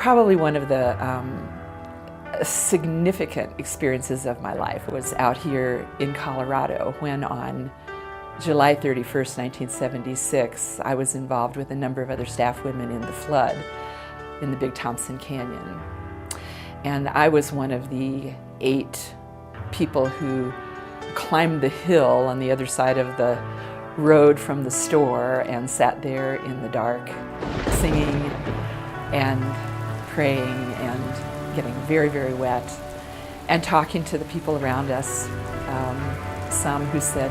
Probably one of the significant experiences of my life was out here in Colorado when on July 31st, 1976, I was involved with a number of other staff women in the flood in the Big Thompson Canyon. And I was one of the 8 people who climbed the hill on the other side of the road from the store and sat there in the dark singing and praying and getting very, very wet and talking to the people around us. Some who said,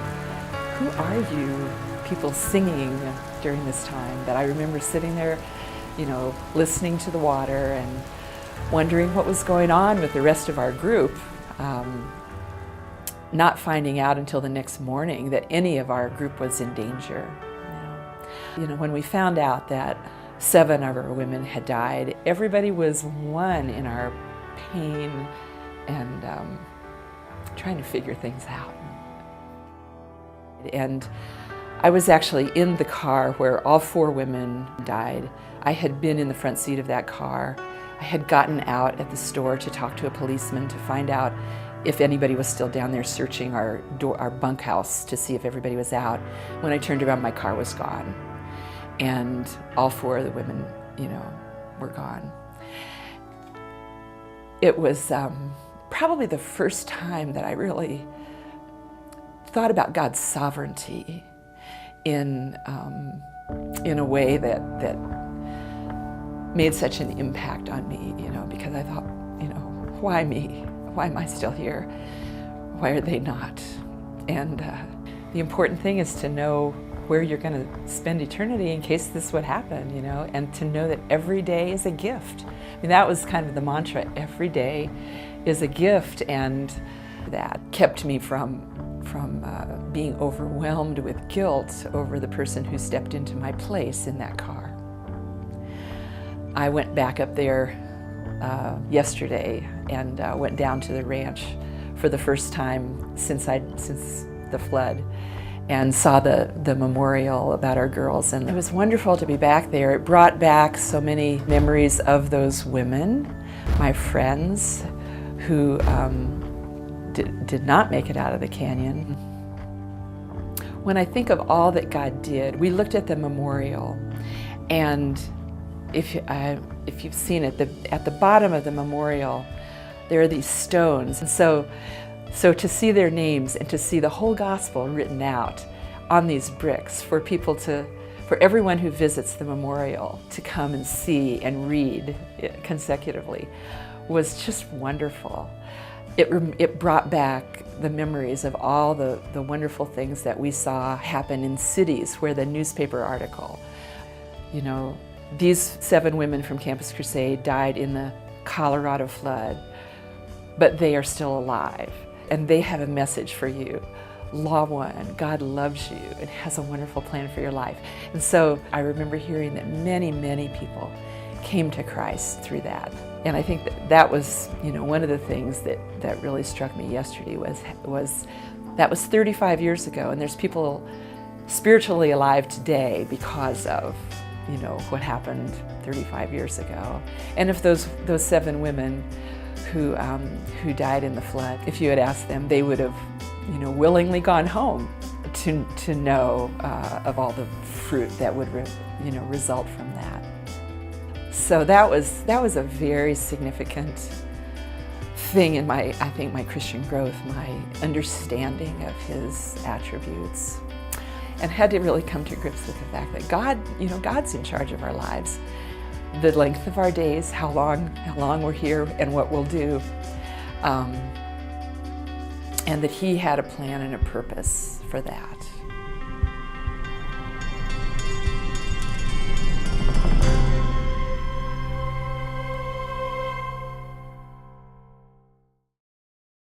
"Who are you people singing during this time?" But I remember sitting there, listening to the water and wondering what was going on with the rest of our group, not finding out until the next morning that any of our group was in danger. When we found out that 7 of our women had died, everybody was one in our pain and trying to figure things out. And I was actually in the car where all 4 women died. I had been in the front seat of that car. I had gotten out at the store to talk to a policeman to find out if anybody was still down there searching our bunkhouse to see if everybody was out. When I turned around, my car was gone. And all 4 of the women, were gone. It was probably the first time that I really thought about God's sovereignty in a way that made such an impact on me, because I thought, why me? Why am I still here? Why are they not? And the important thing is to know where you're going to spend eternity in case this would happen, and to know that every day is a gift. I mean, that was kind of the mantra, every day is a gift, and that kept me from being overwhelmed with guilt over the person who stepped into my place in that car. I went back up there yesterday and went down to the ranch for the first time since the flood, and saw the memorial about our girls, and it was wonderful to be back there. It brought back so many memories of those women, my friends who did not make it out of the canyon. When I think of all that God did, we looked at the memorial, and if you've seen it, at the bottom of the memorial, there are these stones. And so to see their names and to see the whole gospel written out on these bricks for everyone who visits the memorial to come and see and read it consecutively was just wonderful. It brought back the memories of all the wonderful things that we saw happen in cities where the newspaper article, these 7 women from Campus Crusade died in the Colorado flood, but they are still alive, and they have a message for you. Law 1, God loves you and has a wonderful plan for your life. And so I remember hearing that many, many people came to Christ through that. And I think that was, one of the things that really struck me yesterday was that was 35 years ago, and there's people spiritually alive today because of what happened 35 years ago. And if those 7 women who died in the flood, if you had asked them, they would have willingly gone home to know of all the fruit that would result from that. So that was a very significant thing in my Christian growth, my understanding of His attributes. And had to really come to grips with the fact that God's in charge of our lives, the length of our days, how long we're here, and what we'll do, and that He had a plan and a purpose for that.